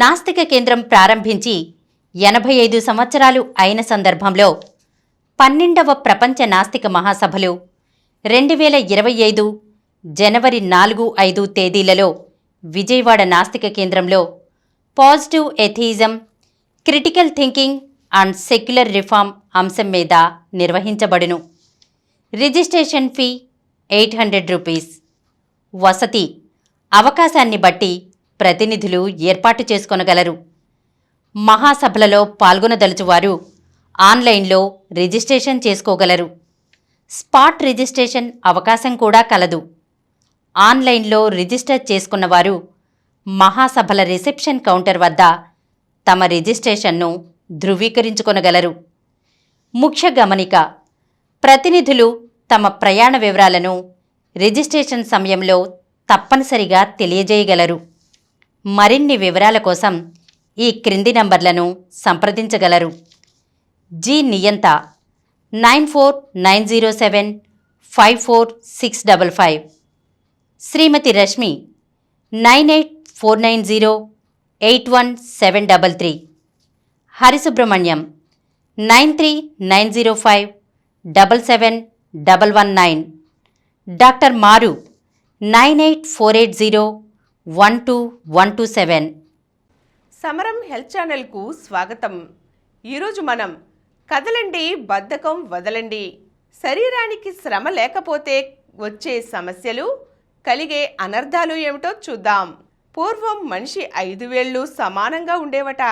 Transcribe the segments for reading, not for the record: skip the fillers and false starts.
నాస్తిక కేంద్రం ప్రారంభించి 85 సంవత్సరాలు అయిన సందర్భంలో 12వ ప్రపంచ నాస్తిక మహాసభలు 2025 జనవరి 4-5 తేదీలలో విజయవాడ నాస్తిక కేంద్రంలో positive atheism, critical thinking and secular reform అంశం మీద నిర్వహించబడును. Registration fee 800 rupees. వసతి అవకాశాన్ని బట్టి ప్రతినిధులు ఏర్పాటు చేసుకొనగలరు. మహాసభలలో పాల్గొనదలుచువారు ఆన్లైన్లో రిజిస్ట్రేషన్ చేసుకోగలరు. స్పాట్ రిజిస్ట్రేషన్ అవకాశం కూడా కలదు. ఆన్లైన్లో రిజిస్టర్ చేసుకున్నవారు మహాసభల రిసెప్షన్ కౌంటర్ వద్ద తమ రిజిస్ట్రేషన్ను ధృవీకరించుకొనగలరు. ముఖ్య గమనిక: ప్రతినిధులు తమ ప్రయాణ వివరాలను రిజిస్ట్రేషన్ సమయంలో తప్పనిసరిగా తెలియజేయగలరు. మరిన్ని వివరాల కోసం ఈ క్రింది నంబర్లను సంప్రదించగలరు. జి నియంత 9490754655, శ్రీమతి రశ్మి 9849081733, హరిసుబ్రహ్మణ్యం 9390577119, డాక్టర్ మారు 9848012127. సమరం హెల్త్ ఛానల్కు స్వాగతం. ఈరోజు మనం కదలండి, బద్ధకం వదలండి, శరీరానికి శ్రమ లేకపోతే వచ్చే సమస్యలు, కలిగే అనర్థాలు ఏమిటో చూద్దాం. పూర్వం మనిషి 5 వేళ్ళు సమానంగా ఉండేవట.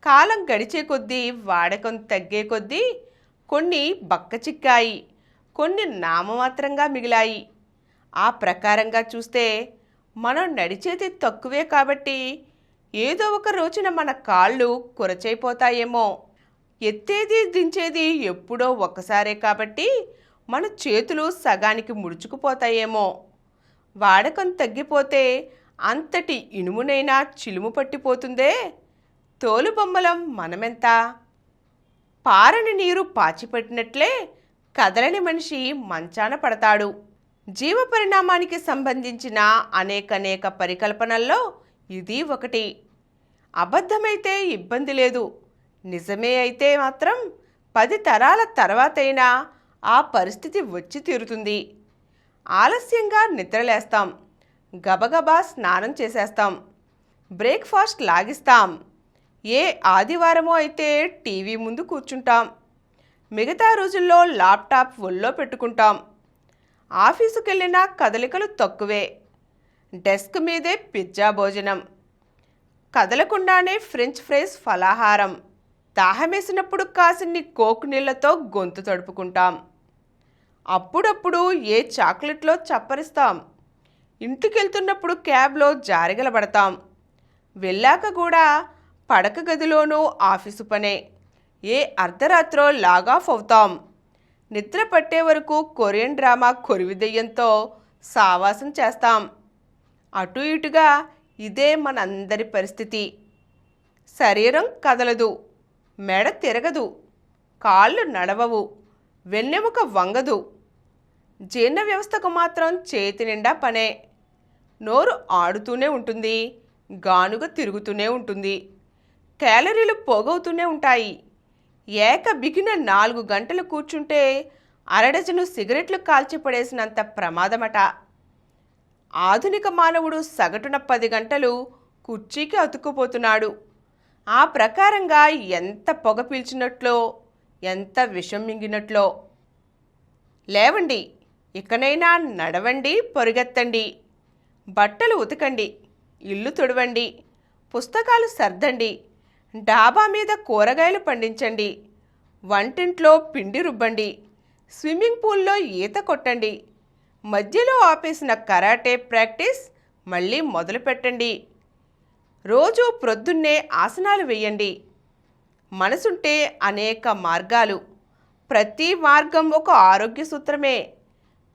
కాలం గడిచే కొద్దీ, వాడకం తగ్గే కొద్దీ కొన్ని బక్కచిక్కాయి, కొన్ని నామమాత్రంగా మిగిలాయి. ఆ ప్రకారంగా చూస్తే మనం నడిచేది తక్కువే కాబట్టి ఏదో ఒక రోజున మన కాళ్ళు కురచైపోతాయేమో. ఎత్తేది దించేది ఎప్పుడో ఒక్కసారే కాబట్టి మన చేతులు సగానికి ముడుచుకుపోతాయేమో. వాడకం తగ్గిపోతే అంతటి ఇనుమునైనా చిలుము పట్టిపోతుందే. తోలుబొమ్మలం మనమెంత? పారని నీరు పాచిపెట్టినట్లే కదలని మనిషి మంచాన పడతాడు. జీవ పరిణామానికి సంబంధించిన అనేక పరికల్పనల్లో ఇది ఒకటి. అబద్ధమైతే ఇబ్బంది లేదు, నిజమే అయితే మాత్రం 10 తరాల తర్వాతైనా ఆ పరిస్థితి వచ్చి తీరుతుంది. ఆలస్యంగా నిద్రలేస్తాం, గబగబా స్నానం చేసేస్తాం, బ్రేక్ఫాస్ట్ లాగిస్తాం. ఏ ఆదివారమో అయితే టీవీ ముందు కూర్చుంటాం. మిగతా రోజుల్లో ల్యాప్టాప్ ఒళ్ళో పెట్టుకుంటాం. ఆఫీసుకెళ్ళినా కదలికలు తక్కువే. డెస్క్ మీదే పిజ్జా భోజనం, కదలకుండానే ఫ్రెంచ్ ఫ్రైస్ ఫలాహారం. దాహమేసినప్పుడు కాసిన్ని కోక్ నీళ్లతో గొంతు తడుపుకుంటాం. అప్పుడప్పుడు ఏ చాక్లెట్లో చప్పరిస్తాం. ఇంటికెళ్తున్నప్పుడు క్యాబ్లో జారిగలబడతాం. వెళ్ళాక కూడా పడక గదిలోనూ ఆఫీసు పనే. ఏ అర్ధరాత్రో లాగాఫ్ అవుతాం. నిద్ర పట్టే వరకు కొరియన్ డ్రామా కొరివిదెయ్యంతో సావాసం చేస్తాం. అటు ఇటుగా ఇదే మనందరి పరిస్థితి. శరీరం కదలదు, మెడ తిరగదు, కాళ్ళు నడవవు, వెన్నెముక వంగదు. జీర్ణ వ్యవస్థకు మాత్రం చేతి నిండా పనే. నోరు ఆడుతూనే ఉంటుంది, గానుగ తిరుగుతూనే ఉంటుంది, క్యాలరీలు పోగవుతూనే ఉంటాయి. బిగిన 4 గంటలు కూర్చుంటే అరడజను సిగరెట్లు కాల్చిపడేసినంత ప్రమాదమట. ఆధునిక మానవుడు సగటున 10 గంటలు కుర్చీకి అతుక్కుపోతున్నాడు. ఆ ప్రకారంగా ఎంత పొగ పీల్చినట్లో, ఎంత విషం మింగినట్లో. లేవండి, ఇకనైనా నడవండి, పరుగెత్తండి, బట్టలు ఉతకండి, ఇల్లు తుడవండి, పుస్తకాలు సర్దండి, డాబా మీద కూరగాయలు పండించండి, వంటింట్లో పిండి రుబ్బండి, స్విమ్మింగ్ పూల్లో ఈత కొట్టండి, మధ్యలో ఆపేసిన కరాటే ప్రాక్టీస్ మళ్ళీ మొదలు పెట్టండి. రోజు ప్రొద్దున్నే ఆసనాలు వేయండి. మనసుంటే అనేక మార్గాలు, ప్రతి మార్గం ఒక ఆరోగ్య సూత్రమే.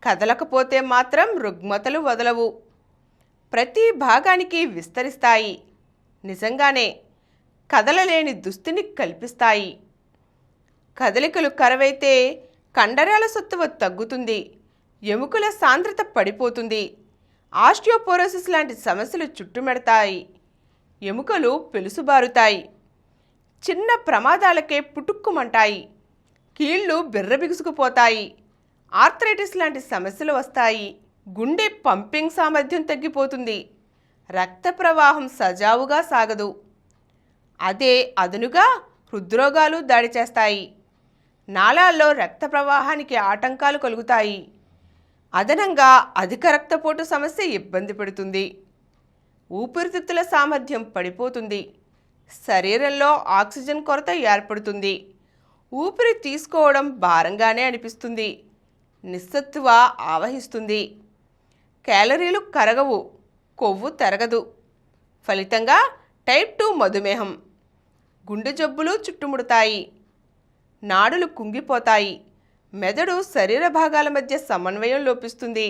కదలకపోతే మాత్రం రుగ్మతలు వదలవు, ప్రతి భాగానికి విస్తరిస్తాయి. నిజంగానే కదలలేని దుస్థితిని కల్పిస్తాయి. కదలికలు కరవైతే కండరాల సత్తువ తగ్గుతుంది, ఎముకల సాంద్రత పడిపోతుంది, ఆస్టియోపోరోసిస్ లాంటి సమస్యలు చుట్టుమెడతాయి. ఎముకలు పెలుసుబారుతాయి. చిన్న ప్రమాదాలకే పుటుక్కుమంటాయి. కీళ్లు బిర్రబిగుసుకుపోతాయి. ఆర్థరైటిస్ లాంటి సమస్యలు వస్తాయి. గుండె పంపింగ్ సామర్థ్యం తగ్గిపోతుంది. రక్త ప్రవాహం సజావుగా సాగదు. అదే అదనుగా హృద్రోగాలు దాడి చేస్తాయి. నాళాల్లో రక్త ప్రవాహానికి ఆటంకాలు కలుగుతాయి. అదనంగా అధిక రక్తపోటు సమస్య ఇబ్బంది పెడుతుంది. ఊపిరితిత్తుల సామర్థ్యం పడిపోతుంది. శరీరంలో ఆక్సిజన్ కొరత ఏర్పడుతుంది. ఊపిరి తీసుకోవడం భారంగానే అనిపిస్తుంది. నిస్సత్తువ ఆవహిస్తుంది. క్యాలరీలు కరగవు, కొవ్వు తరగదు. ఫలితంగా టైప్ 2 మధుమేహం, గుండె జబ్బులు చుట్టుముడతాయి. నాడులు కుంగిపోతాయి. మెదడు శరీర భాగాల మధ్య సమన్వయం లోపిస్తుంది.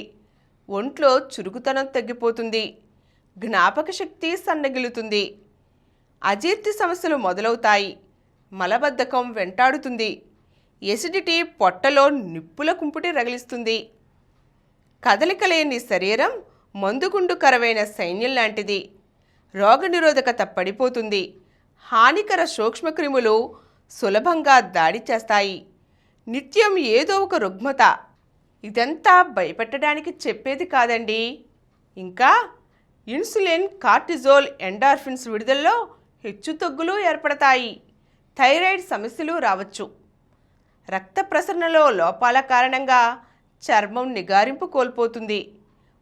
ఒంట్లో చురుకుతనం తగ్గిపోతుంది. జ్ఞాపక శక్తి సన్నగిలుతుంది. అజీర్తి సమస్యలు మొదలవుతాయి. మలబద్ధకం వెంటాడుతుంది. ఎసిడిటీ పొట్టలో నిప్పుల కుంపుటి రగిలిస్తుంది. కదలిక లేని శరీరం మందుగుండు కరవైన సైన్యం లాంటిది. రోగనిరోధకత పడిపోతుంది. హానికర సూక్ష్మక్రిములు సులభంగా దాడి చేస్తాయి. నిత్యం ఏదో ఒక రుగ్మత. ఇదంతా భయపెట్టడానికి చెప్పేది కాదండి. ఇంకా ఇన్సులిన్, కార్టిజోల్, ఎండార్ఫిన్స్ విడుదలలో హెచ్చుతగ్గులు ఏర్పడతాయి. థైరాయిడ్ సమస్యలు రావచ్చు. రక్త ప్రసరణలో లోపాల కారణంగా చర్మం నిగారింపు కోల్పోతుంది.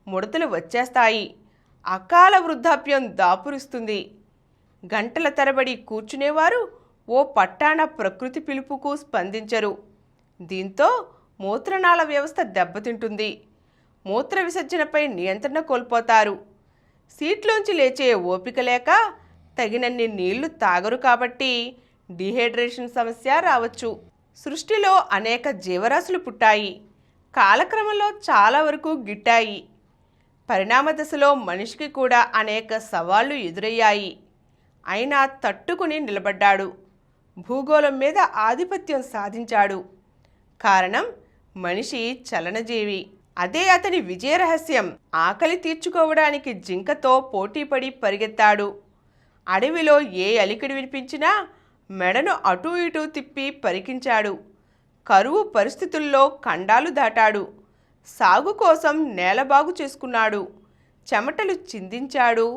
ముడతలు వచ్చేస్తాయి. అకాల వృద్ధాప్యం దాపురిస్తుంది. గంటల తరబడి కూర్చునేవారు ఓ పట్టాన ప్రకృతి పిలుపుకు స్పందించరు. దీంతో మూత్రనాళ వ్యవస్థ దెబ్బతింటుంది. మూత్ర విసర్జనపై నియంత్రణ కోల్పోతారు. సీట్లోంచి లేచే ఓపిక లేక తగినన్ని నీళ్లు తాగరు కాబట్టి డీహైడ్రేషన్ సమస్య రావచ్చు. సృష్టిలో అనేక జీవరాశులు పుట్టాయి. కాలక్రమంలో చాలా వరకు గిట్టాయి. పరిణామ దశలో మనిషికి కూడా అనేక సవాళ్లు ఎదురయ్యాయి. అయినా తట్టుకుని నిలబడ్డాడు. భూగోళం మీద ఆధిపత్యం సాధించాడు. కారణం మనిషి చలనజీవి. అదే అతని విజయ రహస్యం. ఆకలి తీర్చుకోవడానికి జింకతో పోటీపడి పరిగెత్తాడు. అడవిలో ఏ అలికిడి వినిపించినా మెడను అటూ ఇటూ తిప్పి పరికించాడు. కరువు పరిస్థితుల్లో ఖండాలు దాటాడు. సాగు కోసం నేల బాగు చేసుకున్నాడు. చెమటలు చిందించాడు.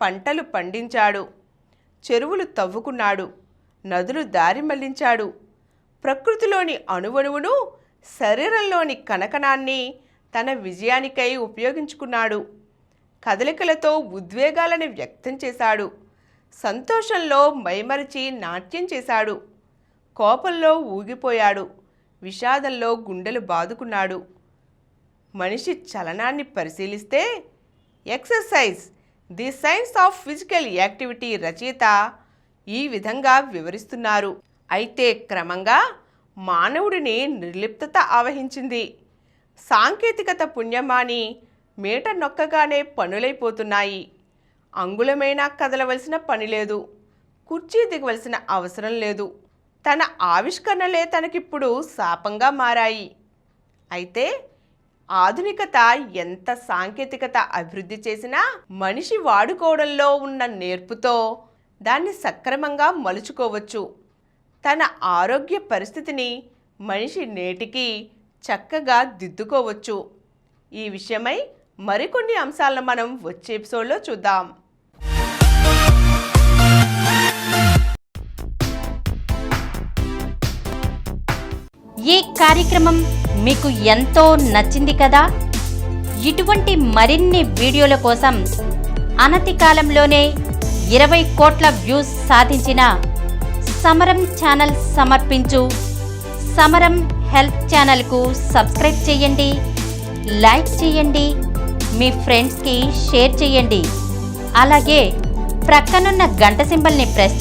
పంటలు పండించాడు. చెరువులు తవ్వుకున్నాడు. నదులు దారి మళ్లించాడు. ప్రకృతిలోని అణువణువును, శరీరంలోని కణకణాన్ని తన విజయానికై ఉపయోగించుకున్నాడు. కదలికలతో ఉద్వేగాలను వ్యక్తం చేశాడు. సంతోషంలో మైమరిచి నాట్యం చేశాడు. కోపంలో ఊగిపోయాడు. విషాదంలో గుండెలు బాదుకున్నాడు. మనిషి చలనాన్ని పరిశీలిస్తే exercise the science of physical activity రచయిత ఈ విధంగా వివరిస్తున్నారు. అయితే క్రమంగా మానవుడిని నిర్లిప్తత ఆవహించింది. సాంకేతికత పుణ్యమాని మీట నొక్కగానే పనులైపోతున్నాయి. అంగుళమైనా కదలవలసిన పని లేదు. కుర్చీ దిగవలసిన అవసరం లేదు. తన ఆవిష్కరణలే తనకిప్పుడు శాపంగా మారాయి. అయితే ఆధునికత ఎంత సాంకేతికత అభివృద్ధి చేసినా మనిషి వాడుకోవడంలో ఉన్న నేర్పుతో దాన్ని సక్రమంగా మలుచుకోవచ్చు. తన ఆరోగ్య పరిస్థితిని మనిషి నేటికి చక్కగా దిద్దుకోవచ్చు. ఈ విషయమై మరికొన్ని అంశాలను మనం వచ్చే ఎపిసోడ్లో చూద్దాం. ఈ కార్యక్రమం మీకు ఎంతో నచ్చింది కదా? ఇటువంటి మరిన్ని వీడియోల కోసం అనతి కాలంలోనే 20 కోట్ల వ్యూస్ సాధించిన సమరం ఛానల్ సమర్పించు సమరం హెల్త్ ఛానల్కు సబ్స్క్రైబ్ చేయండి, లైక్ చేయండి, మీ ఫ్రెండ్స్కి షేర్ చేయండి. అలాగే ప్రక్కనున్న గంట సింబల్ని ప్రెస్ చేయండి.